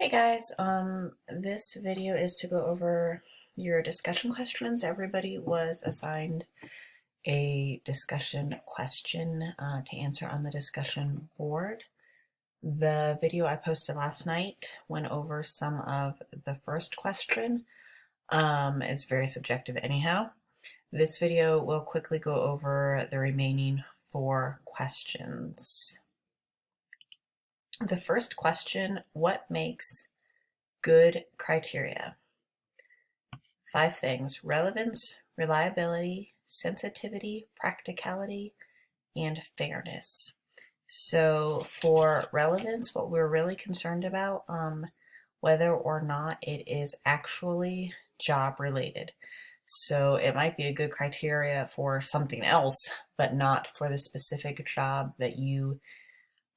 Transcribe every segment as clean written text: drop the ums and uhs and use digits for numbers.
Hey guys, this video is to go over your discussion questions. Everybody was assigned a discussion question to answer on the discussion board. The video I posted last night went over some of the first question. It's very subjective anyhow. This video will quickly go over the remaining 4 questions. The first question, what makes good criteria? 5 things: relevance, reliability, sensitivity, practicality, and fairness. So for relevance, what we're really concerned about, whether or not it is actually job related. So it might be a good criteria for something else, but not for the specific job that you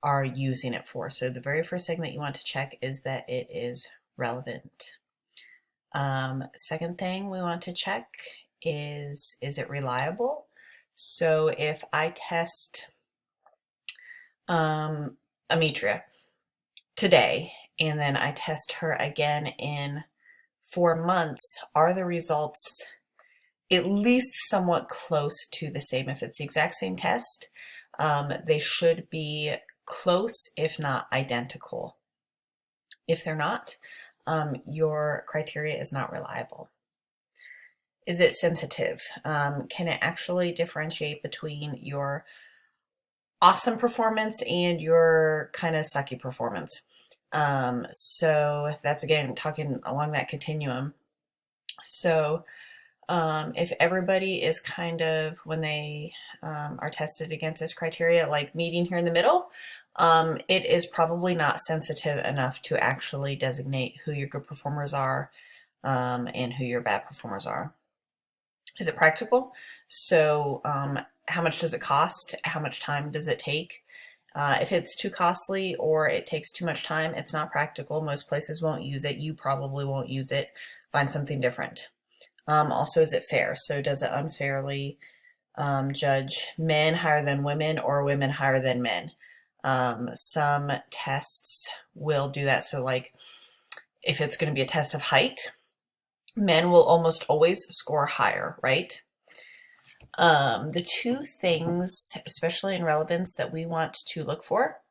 are using it for. So the very first thing that you want to check is that it is relevant. Second thing we want to check is it reliable? So if I test Ametria today and then I test her again in 4 months, are the results at least somewhat close to the same? If it's the exact same test, they should be close, if not identical. If they're not, your criteria is not reliable. Is it sensitive? Can it actually differentiate between your awesome performance and your kind of sucky performance? So that's, again, talking along that continuum. So if everybody is kind of, when they are tested against this criteria, like meeting here in the middle, it is probably not sensitive enough to actually designate who your good performers are and who your bad performers are. Is it practical? So how much does it cost? How much time does it take? If it's too costly or it takes too much time, it's not practical. Most places won't use it. You probably won't use it. Find something different. Also, is it fair? So does it unfairly judge men higher than women or women higher than men? Some tests will do that. So like if it's going to be a test of height, men will almost always score higher, right? The 2 things, especially in relevance, that we want to look for,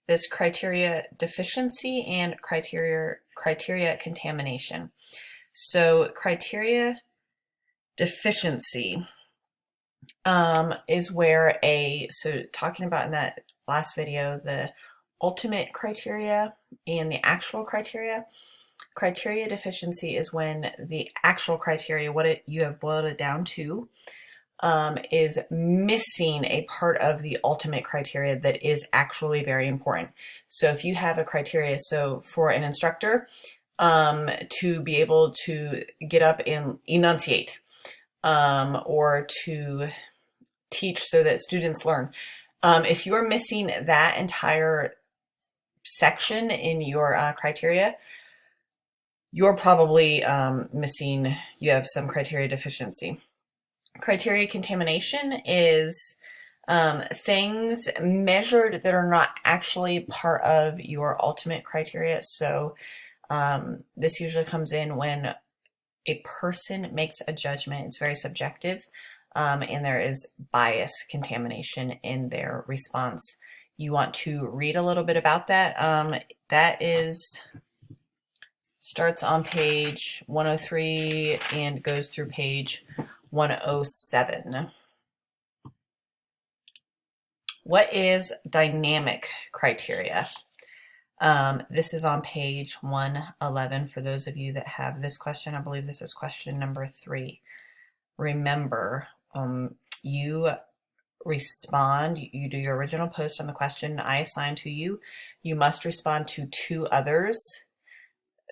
this criteria deficiency and criteria contamination. So criteria deficiency is where so talking about in that last video, the ultimate criteria and the actual criteria. Criteria deficiency is when the actual criteria, what you have boiled it down to, is missing a part of the ultimate criteria that is actually very important. So if you have a criteria, so for an instructor, to be able to get up and enunciate, or to teach so that students learn. If you're missing that entire section in your criteria, you're probably missing, you have some criteria deficiency. Criteria contamination is things measured that are not actually part of your ultimate criteria. So this usually comes in when a person makes a judgment. It's very subjective, and there is bias contamination in their response. You want to read a little bit about that. That starts on page 103 and goes through page 107. What is dynamic criteria? This is on page 111 for those of you that have this question. I believe this is question number 3. Remember, you respond, you do your original post on the question I assigned to you. You must respond to 2 others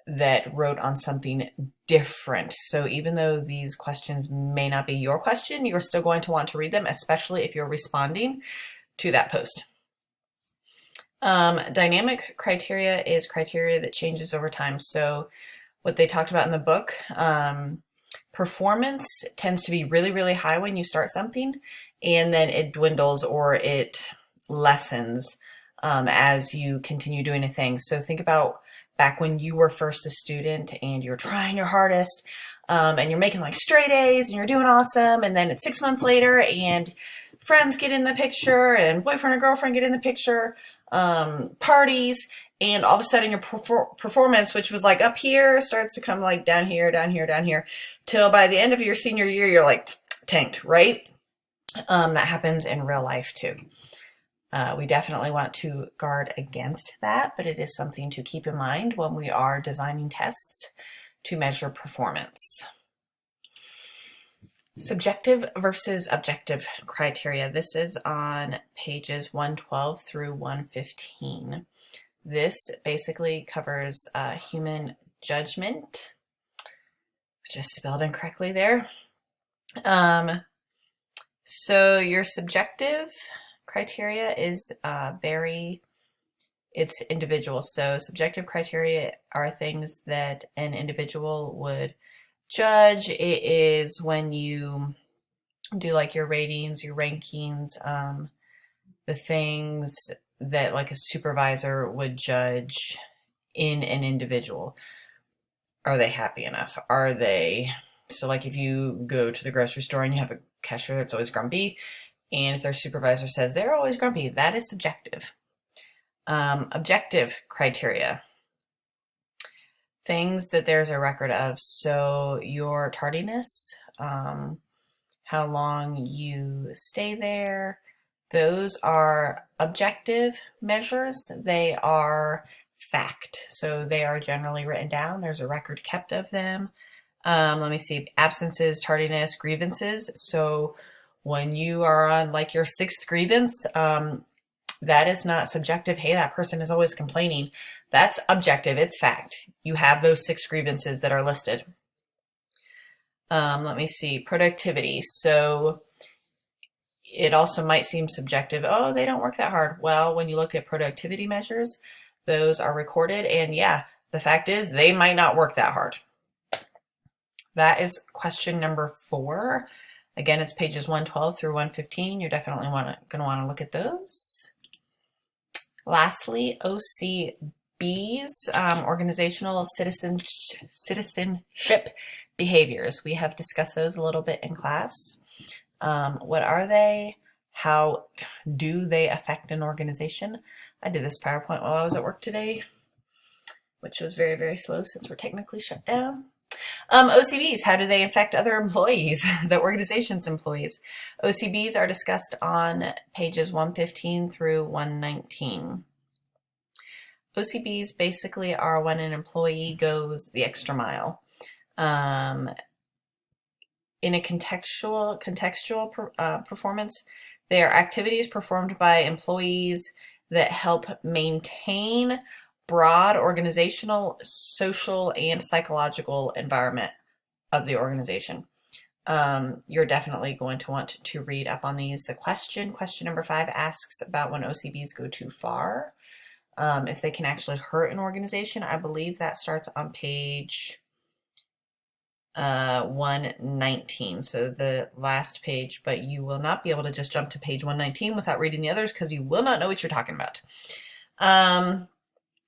that wrote on something different. So even though these questions may not be your question, you're still going to want to read them, especially if you're responding to that post. Dynamic criteria is criteria that changes over time. So what they talked about in the book, performance tends to be really, really high when you start something, and then it dwindles or it lessens as you continue doing a thing. So think about back when you were first a student and you're trying your hardest, and you're making like straight A's and you're doing awesome. And then it's 6 months later and friends get in the picture and boyfriend or girlfriend get in the picture, parties, and all of a sudden your performance, which was like up here, starts to come like down here, down here, down here, till by the end of your senior year, you're like tanked, right? That happens in real life too. We definitely want to guard against that, but it is something to keep in mind when we are designing tests to measure performance. Subjective versus objective criteria. This is on pages 112 through 115. This basically covers human judgment, which is spelled incorrectly there. So your subjective criteria is it's individual. So subjective criteria are things that an individual would judge. It is when you do like your ratings, your rankings, the things that like a supervisor would judge in an individual. Are they happy enough? Are they, so like if you go to the grocery store and you have a cashier that's always grumpy, and if their supervisor says they're always grumpy, that is subjective. Objective criteria. Things that there's a record of. So your tardiness, how long you stay there, those are objective measures. They are fact. So they are generally written down. There's a record kept of them. Let me see, absences, tardiness, grievances. So when you are on like your 6th grievance, that is not subjective. Hey, that person is always complaining. That's objective. It's fact. You have those 6 grievances that are listed. Let me see, productivity. So it also might seem subjective. Oh, they don't work that hard. Well, when you look at productivity measures, those are recorded. And yeah, the fact is they might not work that hard. That is question number 4. Again, it's pages 112 through 115. You're definitely going to want to look at those. Lastly, OCB's, organizational citizenship behaviors. We have discussed those a little bit in class. What are they? How do they affect an organization? I did this PowerPoint while I was at work today, which was very, very slow since we're technically shut down. OCBs, how do they affect other employees, the organization's employees? OCBs are discussed on pages 115 through 119. OCBs basically are when an employee goes the extra mile. In a contextual performance, they are activities performed by employees that help maintain broad organizational, social, and psychological environment of the organization. You're definitely going to want to read up on these. The question number 5 asks about when OCBs go too far, if they can actually hurt an organization. I believe that starts on page 119, so the last page, but you will not be able to just jump to page 119 without reading the others because you will not know what you're talking about.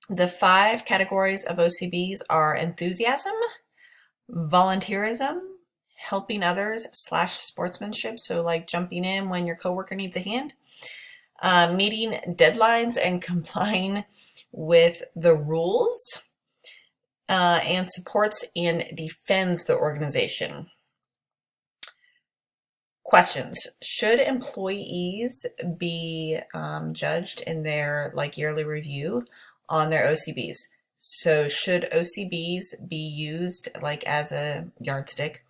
The 5 categories of OCBs are enthusiasm, volunteerism, helping others / sportsmanship, so like jumping in when your coworker needs a hand, meeting deadlines and complying with the rules, and supports and defends the organization. Questions. Should employees be judged in their yearly review on their OCBs? So should OCBs be used as a yardstick?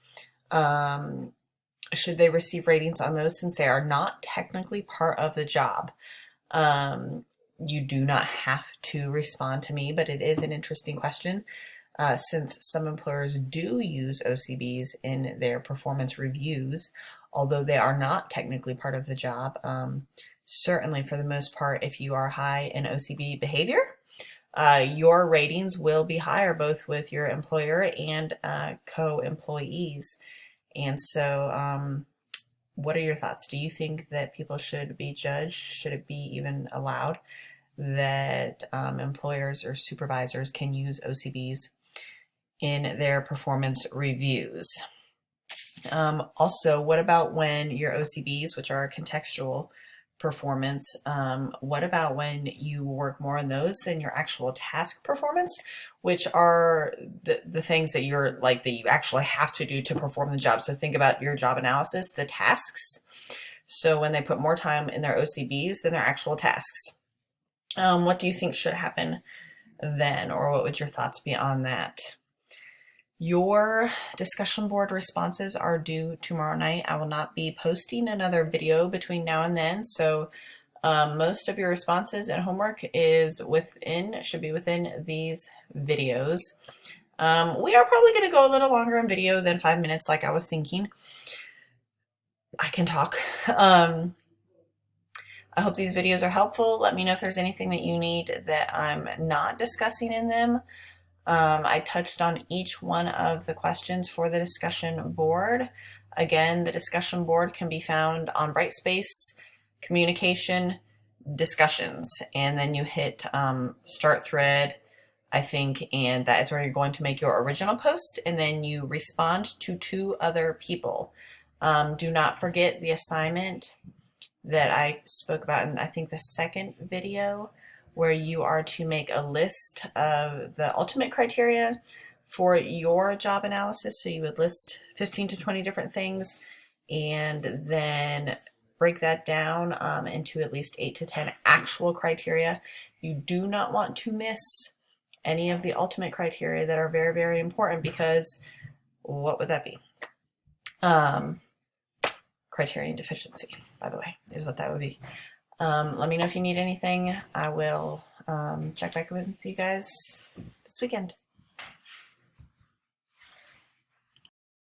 Should they receive ratings on those since they are not technically part of the job? You do not have to respond to me, but it is an interesting question since some employers do use OCBs in their performance reviews, although they are not technically part of the job. Certainly, for the most part, if you are high in OCB behavior, your ratings will be higher both with your employer and co-employees. And so what are your thoughts? Do you think that people should be judged? Should it be even allowed? that employers or supervisors can use OCBs in their performance reviews. Also, what about when your OCBs, which are contextual performance, what about when you work more on those than your actual task performance, which are the things that you're like that you actually have to do to perform the job? So think about your job analysis, the tasks. So when they put more time in their OCBs than their actual tasks, what do you think should happen then, or what would your thoughts be on that? Your discussion board responses are due tomorrow night. I will not be posting another video between now and then, so most of your responses and homework should be within these videos. We are probably going to go a little longer in video than 5 minutes like I was thinking. I can talk. I hope these videos are helpful. Let me know if there's anything that you need that I'm not discussing in them. I touched on each one of the questions for the discussion board. Again, the discussion board can be found on Brightspace, Communication, Discussions, and then you hit Start Thread, I think, and that is where you're going to make your original post, and then you respond to 2 other people. Do not forget the assignment that I spoke about in, I think, the second video, where you are to make a list of the ultimate criteria for your job analysis. So you would list 15 to 20 different things and then break that down into at least 8 to 10 actual criteria. You do not want to miss any of the ultimate criteria that are very, very important, because what would that be? Criterion deficiency, by the way, is what that would be. Let me know if you need anything. I will check back with you guys this weekend.